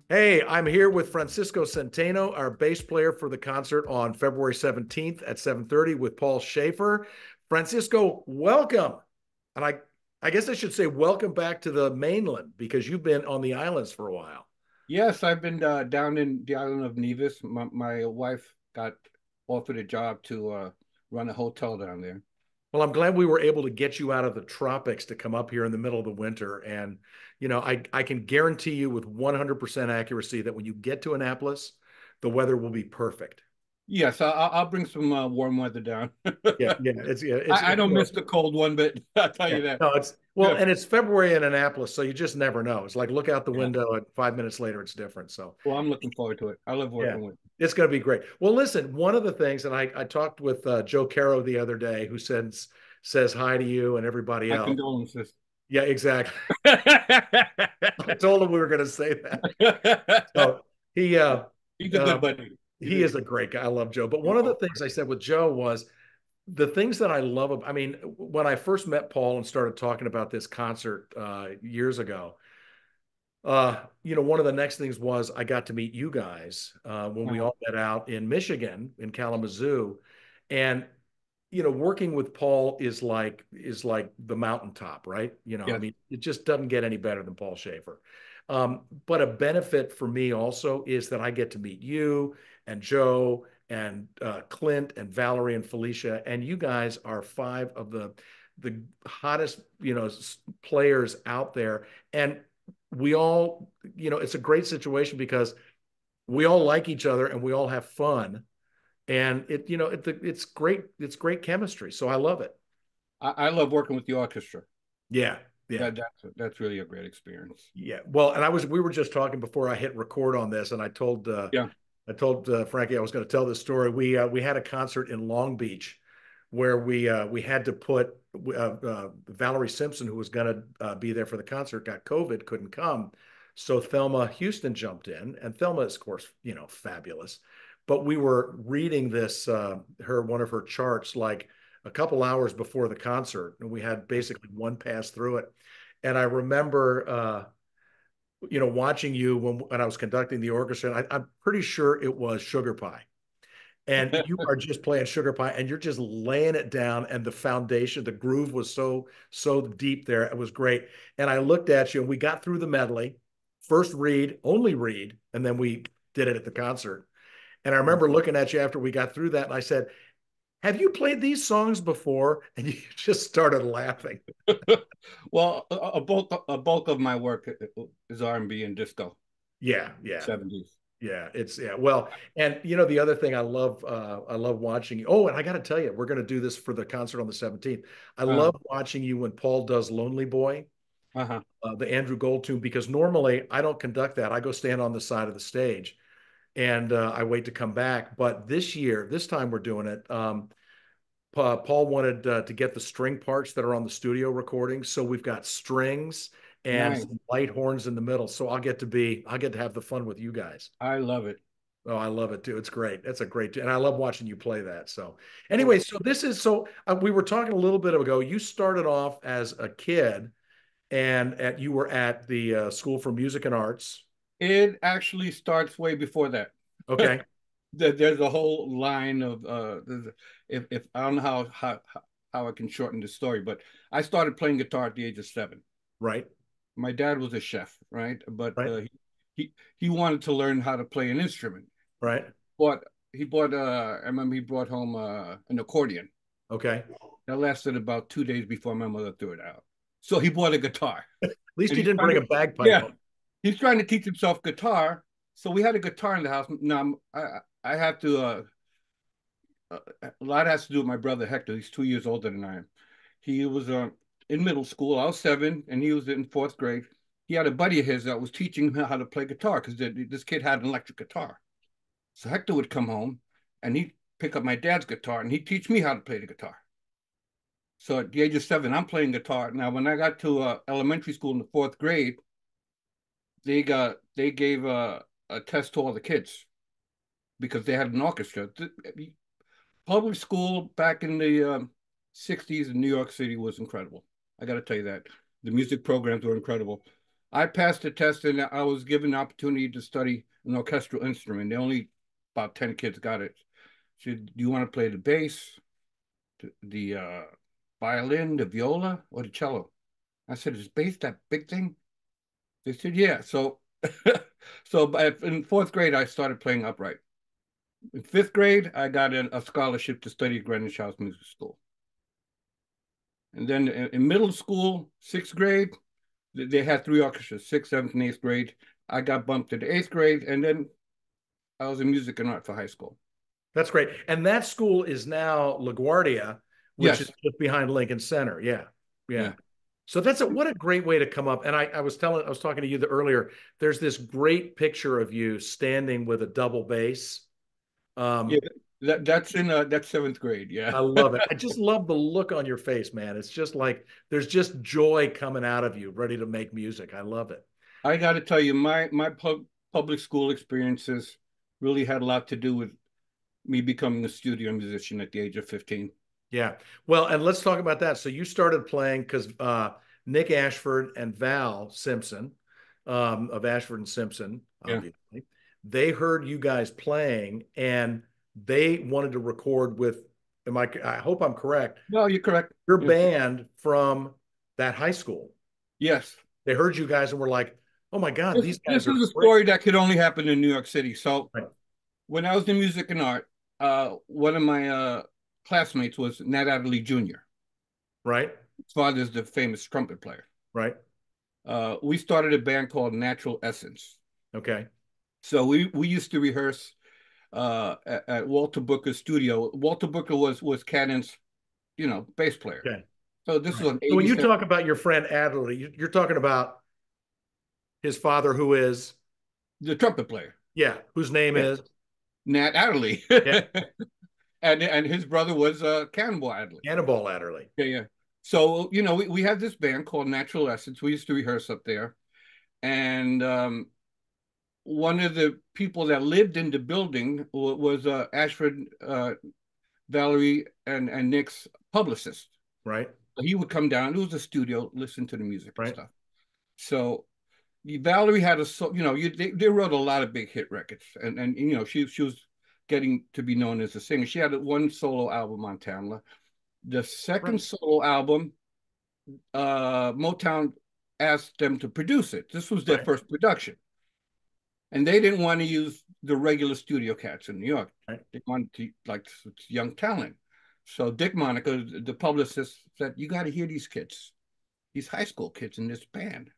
Hey, I'm here with Francisco Centeno, our bass player for the concert on February 17th at 7:30 with Paul Shaffer. Francisco, welcome. And I guess I should say welcome back to the mainland because you've been on the islands for a while. Yes, I've been down in the island of Nevis. My wife got offered a job to run a hotel down there. Well, I'm glad we were able to get you out of the tropics to come up here in the middle of the winter. And, I can guarantee you with 100% accuracy that when you get to Annapolis, the weather will be perfect. Yes, I'll bring some warm weather down. Yeah, yeah, I don't miss the cold one, but I'll tell yeah. you that. No, it's well, Yeah, and it's February in Annapolis, so you just never know. It's like look out the yeah. window and 5 minutes later it's different. So Well, I'm looking forward to it. I love yeah, working with you. it's going to be great. Well, listen, one of the things, and I talked with Joe Caro the other day, who says hi to you and everybody My else. condolences. Yeah, exactly. I told him we were going to say that. So he He's a good um, buddy. he is a great guy. I love Joe. But one of the things I said with Joe was the things that I love. I mean, when I first met Paul and started talking about this concert years ago, one of the next things was I got to meet you guys when we Uh-huh. all met out in Michigan in Kalamazoo, and working with Paul is like the mountaintop, right? I Yes, mean, it just doesn't get any better than Paul Shaffer. But a benefit for me also is that I get to meet you and Joe and Clint and Valerie and Felicia, and you guys are five of the hottest, players out there. And we all, it's a great situation because we all like each other and we all have fun and it's great chemistry, so I love it. I love working with the orchestra. Yeah, yeah, That's really a great experience. yeah. Well, and we were just talking before I hit record on this, and Yeah. I told Frankie I was going to tell this story. We had a concert in Long Beach where we had to put Valerie Simpson, who was going to be there for the concert, got COVID, couldn't come. So Thelma Houston jumped in, and Thelma is, of course, fabulous. But we were reading this one of her charts like a couple hours before the concert, and we had basically one pass through it. And I remember, watching you when I was conducting the orchestra. And I'm pretty sure it was Sugar Pie, and you are just playing Sugar Pie and you're just laying it down, and the foundation, the groove was so deep there. It was great. And I looked at you and we got through the medley, first read, only read, and then we did it at the concert. And I remember looking at you after we got through that and I said, have you played these songs before? And you just started laughing. Well, a bulk of my work is R&B and disco, Yeah, yeah. 70s. Yeah, yeah. Well, and the other thing I love watching you. Oh, and I got to tell you, we're going to do this for the concert on the 17th. I Uh, love watching you when Paul does Lonely Boy, uh-huh. the Andrew Gold tune, because normally I don't conduct that. I go stand on the side of the stage and I wait to come back. But this time we're doing it. Paul wanted to get the string parts that are on the studio recording, so we've got strings and Nice. some light horns in the middle. So I'll get to have the fun with you guys. I love it. Oh, I love it too. It's great. That's a great, and I love watching you play that. So, Well, anyway, we were talking a little bit ago. You started off as a kid, and you were at the School for Music and Arts. it actually starts way before that. Okay, There's a whole line of if I don't know how I can shorten the story, but I started playing guitar at the age of 7. right, My dad was a chef, right? But right, he wanted to learn how to play an instrument. right. Bought he bought I remember he brought home an accordion Okay. that lasted about 2 days before my mother threw it out. So he bought a guitar, At least and you he's didn't trying bring to a bagpipe yeah home. he's trying to teach himself guitar. So we had a guitar in the house. Now I have to a lot has to do with my brother Hector. He's 2 years older than I am. He was in middle school. I was 7, and he was in fourth grade. He had a buddy of his that was teaching him how to play guitar because this kid had an electric guitar. So Hector would come home, and he'd pick up my dad's guitar, and he'd teach me how to play the guitar. So at the age of 7, I'm playing guitar. Now, when I got to elementary school in the fourth grade, they gave a test to all the kids because they had an orchestra. Public school back in the 60s in New York City was incredible. I got to tell you that. The music programs were incredible. I passed the test and I was given the opportunity to study an orchestral instrument. They only about 10 kids got it. Said, do you want to play the bass, the violin, the viola, or the cello? I said, is bass that big thing? They said, yeah. So, in fourth grade, I started playing upright. In fifth grade, I got a scholarship to study at Greenwich House Music School. And then in middle school, sixth grade, they had three orchestras, sixth, seventh, and eighth grade. I got bumped to the eighth grade, and then I was in music and art for high school. That's great. And that school is now LaGuardia, which is Yes. just behind Lincoln Center. Yeah. Yeah. Yeah. So that's what a great way to come up. And I was talking to you earlier, there's this great picture of you standing with a double bass. Yeah. Um, That's seventh grade. Yeah. I love it. I just love the look on your face, man. It's just like there's just joy coming out of you, ready to make music. I love it. I got to tell you, my public school experiences really had a lot to do with me becoming a studio musician at the age of 15. Yeah. Well, and let's talk about that. So you started playing because Nick Ashford and Val Simpson of Ashford and Simpson, Yeah. obviously, they heard you guys playing and they wanted to record with, I hope I'm correct, No, you're correct. your Yeah. band from that high school. Yes. They heard you guys and were like, oh my God, This these this guys are is a great. story that could only happen in New York City. So Right. when I was in music and art, one of my classmates was Nat Adderley Jr. Right. His father's the famous trumpet player. Right. We started a band called Natural Essence. Okay. So we used to rehearse at Walter Booker's studio. Walter Booker was Cannon's, bass player. Okay. So this Right. was an So when you 87. talk about your friend Adderley, you're talking about his father, who is, The trumpet player. yeah, whose name Yeah. is, Nat Adderley. yeah, And his brother was Cannonball Adderley. Cannonball Adderley. Yeah, yeah. So, we had this band called Natural Essence. We used to rehearse up there. And one of the people that lived in the building was Ashford, Valerie, and Nick's publicist. Right. He would come down. It was a studio, listen to the music and Right. stuff. So Valerie had they wrote a lot of big hit records, and she was getting to be known as a singer. She had one solo album on Tamla. The second Right. solo album, Motown asked them to produce it. This was their Right. first production, and they didn't want to use the regular studio cats in New York. Right. They wanted to like young talent. So Dick Monica, the publicist, said, "You got to hear these kids, these high school kids in this band."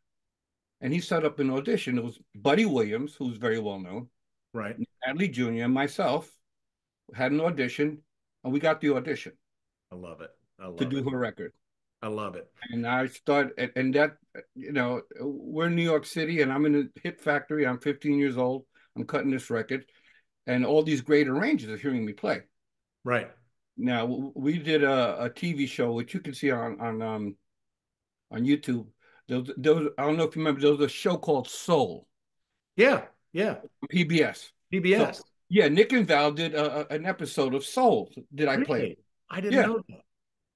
And he set up an audition. It was Buddy Williams, who's very well known, Right. Adley Jr., and myself had an audition, and we got the audition I love it. I to love do it. her record. I love it. And I started, and that, we're in New York City, and I'm in a hit factory. I'm 15 years old. I'm cutting this record, and all these great arrangers are hearing me play. Right. Now, we did a TV show, which you can see on YouTube. There was, I don't know if you remember, there was a show called Soul, Yeah. Yeah. PBS. So PBS. yeah, Nick and Val did an episode of Soul. Did I play? Really? I didn't Yeah. know that.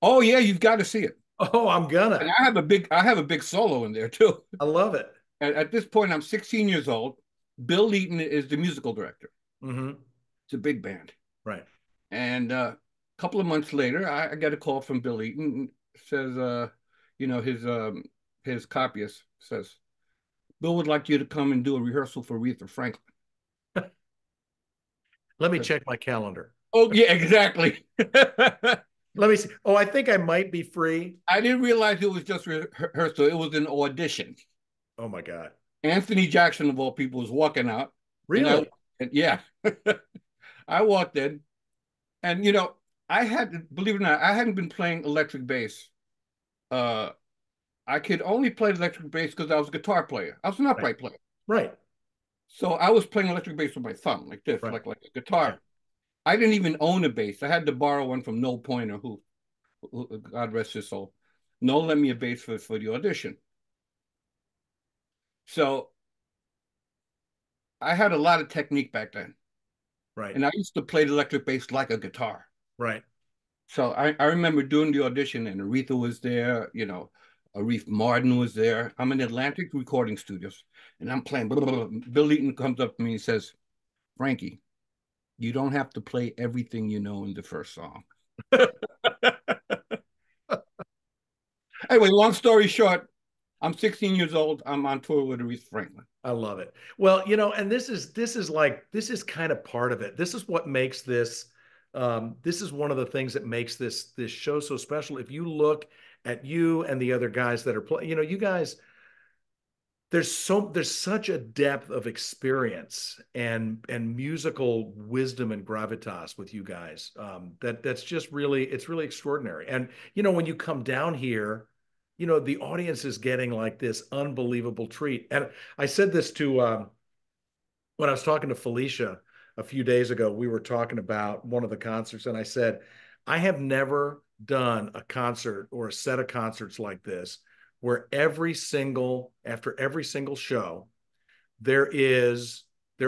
Oh yeah, you've got to see it. Oh, I'm And gonna. I have a big solo in there too. I love it. At this point, I'm 16 years old. Bill Eaton is the musical director. Mm-hmm. It's a big band. Right. And a couple of months later, I get a call from Bill Eaton. Says, his copyist says, Bill would like you to come and do a rehearsal for Aretha Franklin. Let me Said, check my calendar. oh yeah, exactly. Let me see. Oh, I think I might be free. I didn't realize it was just rehearsal. It was an audition. Oh my God. Anthony Jackson, of all people, was walking out. And Really? yeah, I walked in, and I had, believe it or not, I hadn't been playing electric bass. Uh, I could only play electric bass because I was a guitar player. I was an Right. upright player, Right. so I was playing electric bass with my thumb, like this, Right. like a Yeah. guitar. I didn't even own a bass. I had to borrow one from Noel Pointer, who God rest his soul. Noel lent me a bass for the audition. So I had a lot of technique back then. Right. And I used to play the electric bass like a guitar. Right. So I remember doing the audition, and Aretha was there, Arif Martin was there. I'm in Atlantic Recording Studios, and I'm playing. Blah, blah, blah. Bill Eaton comes up to me and says, "Frankie, you don't have to play everything you know in the first song." Anyway, long story short, I'm 16 years old. I'm on tour with Aretha Franklin. I love it. Well, and this is kind of part of it. This is what makes this this is one of the things that makes this show so special. If you look at you and the other guys that are playing, you guys, there's such a depth of experience and musical wisdom and gravitas with you guys, that's just really, it's really extraordinary. And when you come down here, the audience is getting like this unbelievable treat. And I said this to when I was talking to Felicia a few days ago. We were talking about one of the concerts, and I said, I have never done a concert or a set of concerts like this where after every single show, there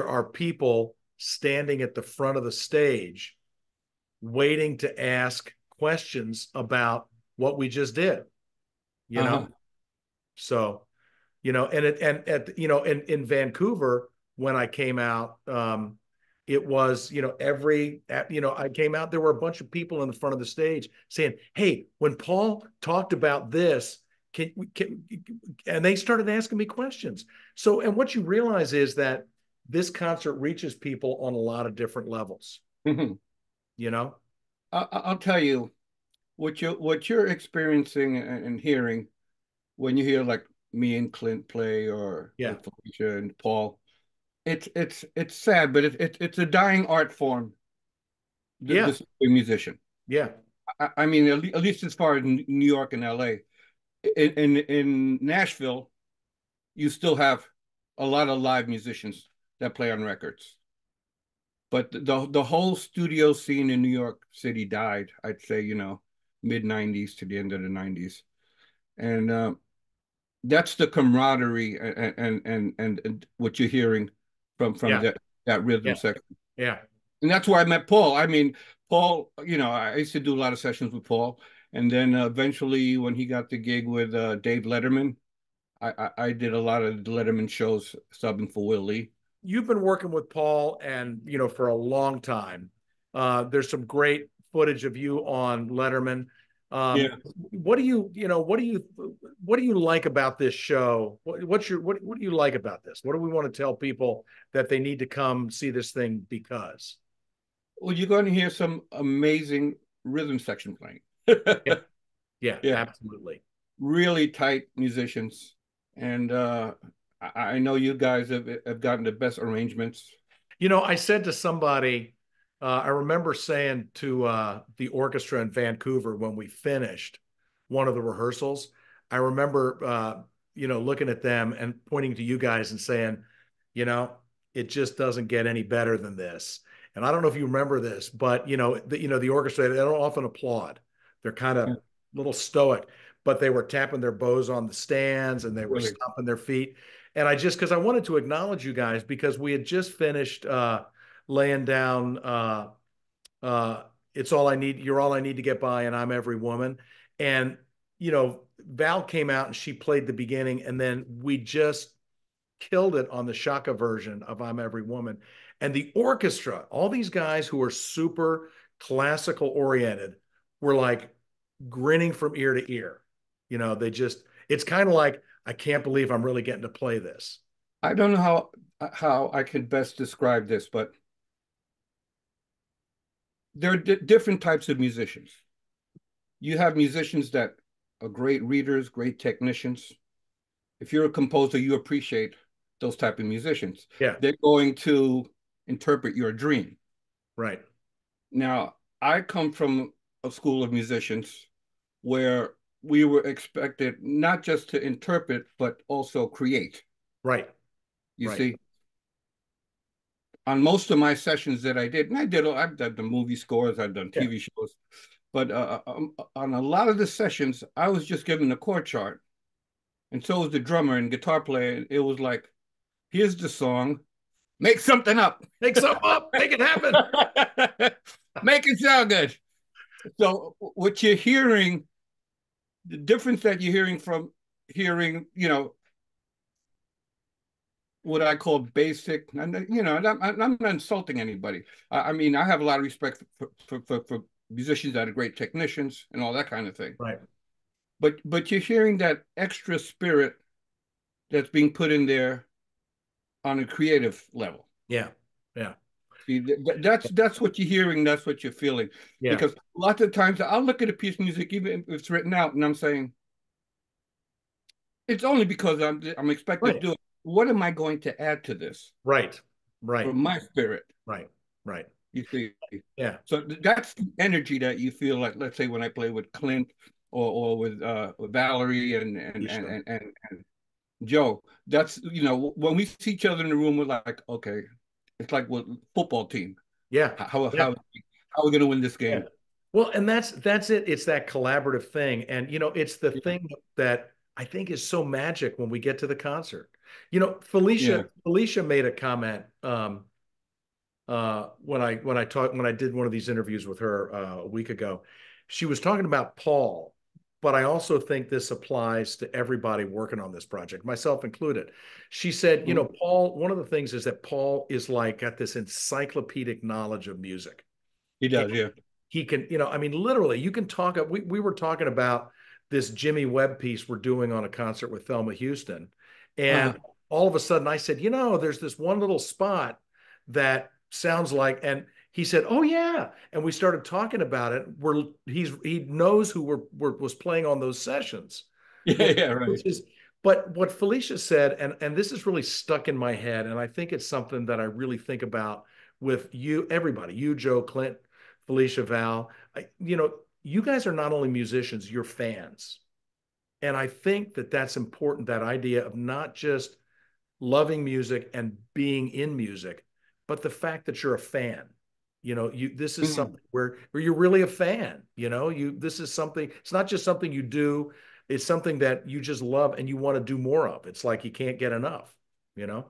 are people standing at the front of the stage waiting to ask questions about what we just did, you know? Uh-huh. So, and in Vancouver, when I came out, it was, I came out, there were a bunch of people in the front of the stage saying, "Hey, when Paul talked about this, can," and they started asking me questions. So, and what you realize is that this concert reaches people on a lot of different levels, Mhm. you know? I'll tell you what you're experiencing and hearing when you hear like me and Clint play, or Yeah. with Felicia and Paul. It's sad, but it's a dying art form. Yeah. This musician. Yeah. I mean, at least as far as New York and L.A. In Nashville, you still have a lot of live musicians that play on records. But the whole studio scene in New York City died, I'd say, mid 90s to the end of the 90s. And that's the camaraderie and what you're hearing from Yeah. that rhythm Yeah. section. Yeah. And that's where I met Paul. I mean, Paul, I used to do a lot of sessions with Paul. And then eventually, when he got the gig with Dave Letterman, I did a lot of the Letterman shows subbing for Will Lee. You've been working with Paul and for a long time. There's some great footage of you on Letterman. Yeah. What do you like about this show? What do you like about this? What do we want to tell people that they need to come see this thing because? Well, you're going to hear some amazing rhythm section playing. Yeah, yeah, Yeah, absolutely. really tight musicians. And I know you guys have gotten the best arrangements. I said to somebody, I remember saying to the orchestra in Vancouver when we finished one of the rehearsals, I remember, looking at them and pointing to you guys and saying, you know, it just doesn't get any better than this. And I don't know if you remember this, but the orchestra, they don't often applaud. They're kind of Yeah, a little stoic, but they were tapping their bows on the stands and they were really. stomping their feet. And because I wanted to acknowledge you guys because we had just finished laying down uh, "It's All I Need," "You're All I Need to Get By," and "I'm Every Woman." And Val came out and she played the beginning, and then we just killed it on the Shaka version of "I'm Every Woman." And the orchestra, all these guys who are super classical oriented, were like grinning from ear to ear. It's kind of like, I can't believe I'm really getting to play this. I don't know how I can best describe this, but there are different types of musicians. You have musicians that are great readers, great technicians. If you're a composer, you appreciate those type of musicians. Yeah, They're going to interpret your dream. right, Now, I come from a school of musicians where we were expected not just to interpret, but also create. right, You right. see, on most of my sessions that I did, and I've done the movie scores, I've done Yeah, TV shows, but on a lot of the sessions, I was just given a chord chart, and so was the drummer and guitar player. It was like, here's the song, make something up, make something up, make it happen. make it sound good. So what you're hearing the difference that you're hearing from hearing, what I call basic, and I'm not insulting anybody. I mean, I have a lot of respect for musicians that are great technicians and all that kind of thing. Right. But you're hearing that extra spirit that's being put in there on a creative level. Yeah. Yeah. See, that's what you're hearing. That's what you're feeling. Yeah. Because lots of times I'll look at a piece of music, even if it's written out, and I'm saying it's only because I'm expected to Right. do it. What am I going to add to this Right. Right. from my spirit? Right. Right. You see, Yeah. so that's the energy that you feel like. Let's say when I play with Clint or with Valerie Sure. and Joe. That's when we see each other in the room, we're like, okay, it's like what football team. Yeah. How Yeah. how how are we going to win this Yeah. game? Well, and that's it. It's that collaborative thing. And it's the Yeah, thing that I think is so magic when we get to the concert. yeah, Felicia made a comment when I did one of these interviews with her a week ago. She was talking about Paul, but I also think this applies to everybody working on this project, myself included. She said, mhm. Paul, one of the things is that Paul is like got this encyclopedic knowledge of music. He does. Yeah. He can, I mean, literally, you can talk. We were talking about this Jimmy Webb piece we're doing on a concert with Thelma Houston. And Uh-huh. all of a sudden I said, there's this one little spot that sounds like, and he said, oh yeah. And we started talking about it. He knows who was playing on those sessions, Yeah. which, Yeah. Right. which is, but what Felicia said, and this is really stuck in my head, and I think it's something that I really think about with you, everybody, you, Joe, Clint, Felicia, Val. You guys are not only musicians, you're fans. And I think that that's important, that idea of not just loving music and being in music, but the fact that you're a fan. This is Mhm. something where you're really a fan. This is something, it's not just something you do, it's something that you just love and you want to do more of. It's like you can't get enough, you know?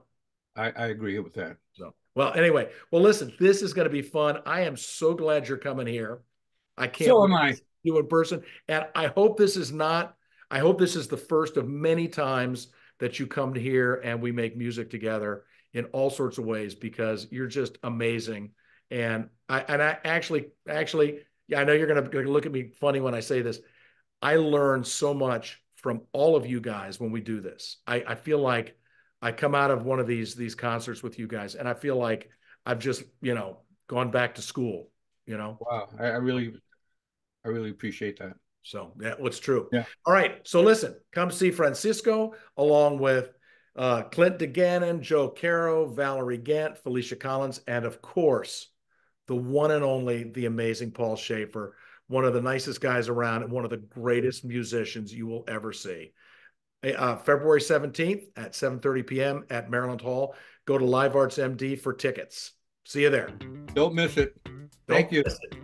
I agree with that. So, well, anyway, well, listen, this is going to be fun. I am so glad you're coming here. I can't So wait am to I. see you in person. And I hope this is the first of many times that you come here and we make music together in all sorts of ways because you're just amazing. And I actually, yeah, I know you're going to look at me funny when I say this. I learn so much from all of you guys when we do this. I feel like I come out of one of these concerts with you guys, and I feel like I've just gone back to school. You know, Wow. I really appreciate that. so yeah, what's true. Yeah. All right, so listen, come see Francisco along with Clint DeGannon, Joe Caro, Valerie Gant, Felicia Collins, and of course the one and only, the amazing Paul Shaffer, one of the nicest guys around and one of the greatest musicians you will ever see. February 17th at 7:30 p.m. at Maryland Hall. Go to Live Arts MD for tickets. See you there. Don't miss it. Thank Don't you. miss it.